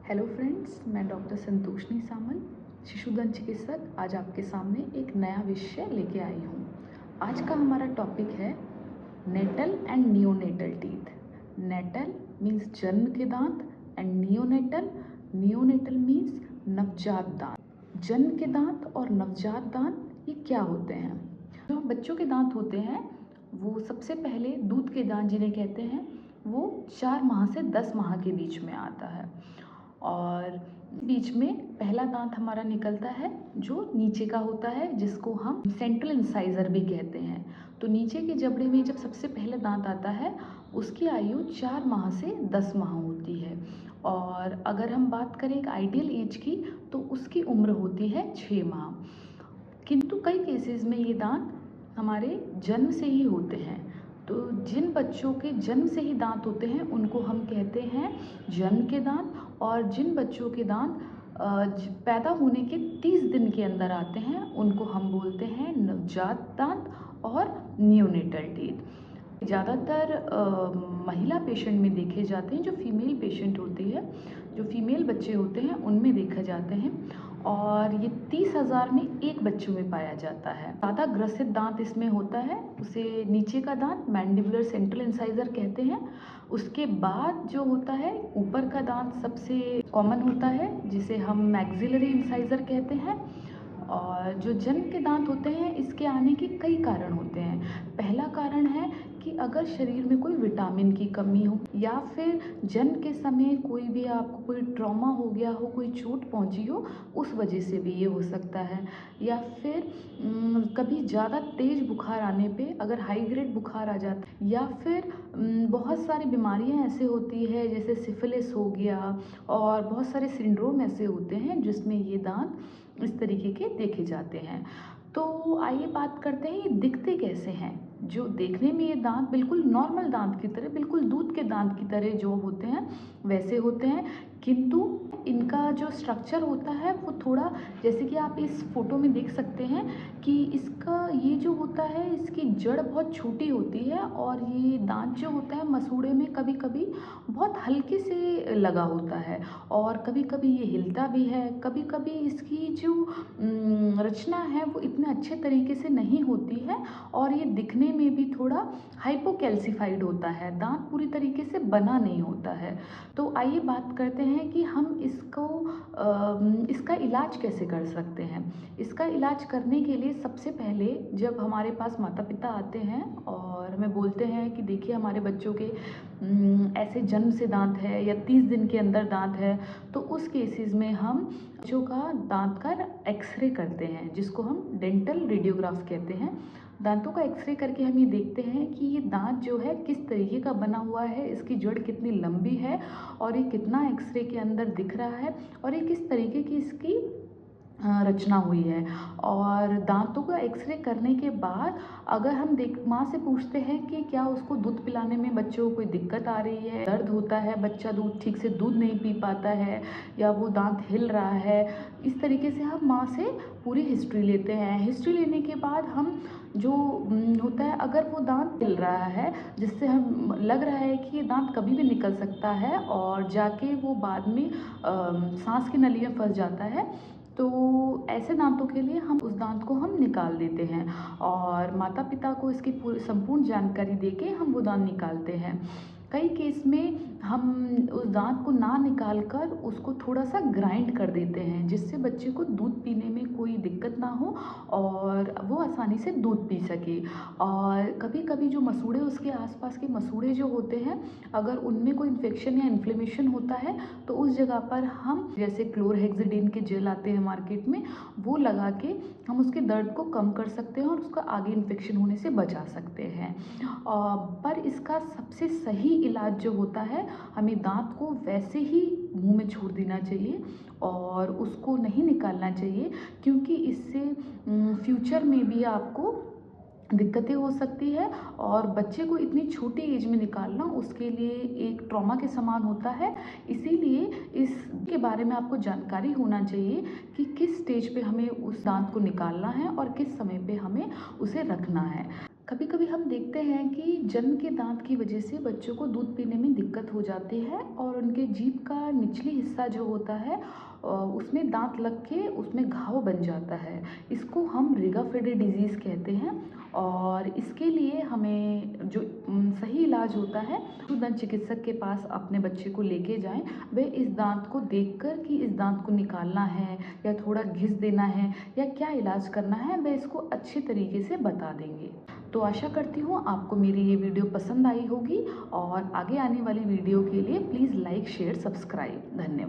Hello friends, मैं doctor संतोषनी सामल, शिशु दंत चिकित्सक, आज आपके सामने एक नया विषय लेके आई हूँ। आज का हमारा टॉपिक है natal and neonatal teeth. Natal means जन्म के दांत एंड नियोनेटल मीन्स नवजात दांत। जन्म के दांत और नवजात दांत ये क्या होते हैं? जो बच्चों के दांत होते हैं वो सबसे पहले दूध के दांत जिन्हें कहते हैं वो 4 माह से 10 माह के बीच में आता है और बीच में पहला दांत हमारा निकलता है जो नीचे का होता है, जिसको हम सेंट्रल इंसाइजर भी कहते हैं। तो नीचे के जबड़े में जब सबसे पहले दांत आता है उसकी आयु 4 माह से 10 माह होती है। और अगर हम बात करें एक आइडियल एज की तो उसकी उम्र होती है 6 माह। किंतु कई केसेस में ये दांत हमारे जन्म से ही होते हैं। तो जिन बच्चों के जन्म से ही दांत होते हैं उनको हम कहते हैं जन्म के दांत, और जिन बच्चों के दांत पैदा होने के 30 दिन के अंदर आते हैं उनको हम बोलते हैं नवजात दांत और नियोनेटल टीथ। ज़्यादातर महिला पेशेंट में देखे जाते हैं, जो फीमेल पेशेंट होती है, जो फीमेल बच्चे होते हैं उनमें देखा जाते हैं, और ये 30,000 में एक बच्चों में पाया जाता है। ज़्यादा ग्रसित दांत इसमें होता है, उसे नीचे का दांत मैंडिबुलर सेंट्रल इंसाइजर कहते हैं। उसके बाद जो होता है ऊपर का दांत सबसे कॉमन होता है, जिसे हम मैक्सिलरी इंसाइजर कहते हैं। और जो जन्म के दांत होते हैं इसके आने के कई कारण होते हैं। पहला कारण है कि अगर शरीर में कोई विटामिन की कमी हो, या फिर जन्म के समय कोई भी आपको कोई ट्रॉमा हो गया हो, कोई चोट पहुंची हो, उस वजह से भी ये हो सकता है। या फिर कभी ज़्यादा तेज़ बुखार आने पे अगर हाई ग्रेड बुखार आ जाता है, या फिर बहुत सारी बीमारियां ऐसे होती है जैसे सिफिलिस हो गया, और बहुत सारे सिंड्रोम ऐसे होते हैं जिसमें ये दांत इस तरीके के देखे जाते हैं। तो आइए बात करते हैं ये दिखते कैसे हैं। जो देखने में ये दांत बिल्कुल नॉर्मल दांत की तरह, बिल्कुल दूध के दांत की तरह जो होते हैं वैसे होते हैं, किंतु इनका जो स्ट्रक्चर होता है वो थोड़ा, जैसे कि आप इस फोटो में देख सकते हैं कि इसका ये जो होता है इसकी जड़ बहुत छोटी होती है, और ये दांत जो होता है मसूड़े में कभी कभी बहुत हल्के से लगा होता है, और कभी कभी ये हिलता भी है। कभी कभी इसकी जो रचना है वो इतने अच्छे तरीके से नहीं होती है, और ये दिखने में भी थोड़ा हाइपोकैल्सिफाइड होता है, दांत पूरी तरीके से बना नहीं होता है। तो आइए बात करते हैं कि हम इसका इलाज कैसे कर सकते हैं। इसका इलाज करने के लिए सबसे पहले जब हमारे पास माता पिता आते हैं और हमें बोलते हैं कि देखिए हमारे बच्चों के ऐसे जन्म से दांत है या 30 दिन के अंदर दांत है, तो उस केसेस में हम बच्चों का दांत का एक्सरे करते हैं, जिसको हम डेंटल रेडियोग्राफ कहते हैं। दांतों का एक्सरे करके हम ये देखते हैं कि ये दांत जो है किस तरीके का बना हुआ है, इसकी जड़ कितनी लंबी है, और ये कितना एक्सरे के अंदर दिख रहा है, और ये किस तरीके की इसकी रचना हुई है। और दांतों का एक्सरे करने के बाद अगर हम माँ से पूछते हैं कि क्या उसको दूध पिलाने में बच्चों को कोई दिक्कत आ रही है, दर्द होता है, बच्चा दूध ठीक से दूध नहीं पी पाता है, या वो दांत हिल रहा है, इस तरीके से हम माँ से पूरी हिस्ट्री लेते हैं। हिस्ट्री लेने के बाद हम जो होता है, अगर वो दांत हिल रहा है जिससे हम लग रहा है कि ये दांत कभी भी निकल सकता है और जाके वो बाद में सांस की नली में फंस जाता है, तो ऐसे दांतों के लिए हम उस दांत को हम निकाल देते हैं, और माता पिता को इसकी पूरी संपूर्ण जानकारी देके हम वो दांत निकालते हैं। कई केस में हम उस दांत को ना निकाल कर उसको थोड़ा सा ग्राइंड कर देते हैं, जिससे बच्चे को दूध पीने में कोई दिक्कत ना हो और वो आसानी से दूध पी सके। और कभी कभी जो मसूड़े, उसके आसपास के मसूड़े जो होते हैं, अगर उनमें कोई इन्फेक्शन या इन्फ्लेमेशन होता है तो उस जगह पर हम जैसे क्लोरहेक्सिडिन के जेल आते हैं मार्केट में, वो लगा के हम उसके दर्द को कम कर सकते हैं और उसका आगे इन्फेक्शन होने से बचा सकते हैं। पर इसका सबसे सही इलाज जो होता है, हमें दांत को वैसे ही मुंह में छोड़ देना चाहिए और उसको नहीं निकालना चाहिए, क्योंकि इससे फ्यूचर में भी आपको दिक्कतें हो सकती है, और बच्चे को इतनी छोटी एज में निकालना उसके लिए एक ट्रॉमा के समान होता है। इसीलिए इसके बारे में आपको जानकारी होना चाहिए कि किस स्टेज पे हमें उस दांत को निकालना है और किस समय पे हमें उसे रखना है। कभी कभी हम देखते हैं कि जन्म के दांत की वजह से बच्चों को दूध पीने में दिक्कत हो जाती है और उनके जीभ का निचली हिस्सा जो होता है उसमें दांत लग के उसमें घाव बन जाता है। इसको हम रिगाफेडी डिजीज़ कहते हैं और इसके लिए हमें जो सही इलाज होता है तो दंत चिकित्सक के पास अपने बच्चे को लेके जाएं। वे इस दांत को देखकर कि इस दांत को निकालना है या थोड़ा घिस देना है या क्या इलाज करना है, वे इसको अच्छे तरीके से बता देंगे। तो आशा करती हूँ आपको मेरी ये वीडियो पसंद आई होगी और आगे आने वाली वीडियो के लिए प्लीज़ लाइक शेयर सब्सक्राइब। धन्यवाद।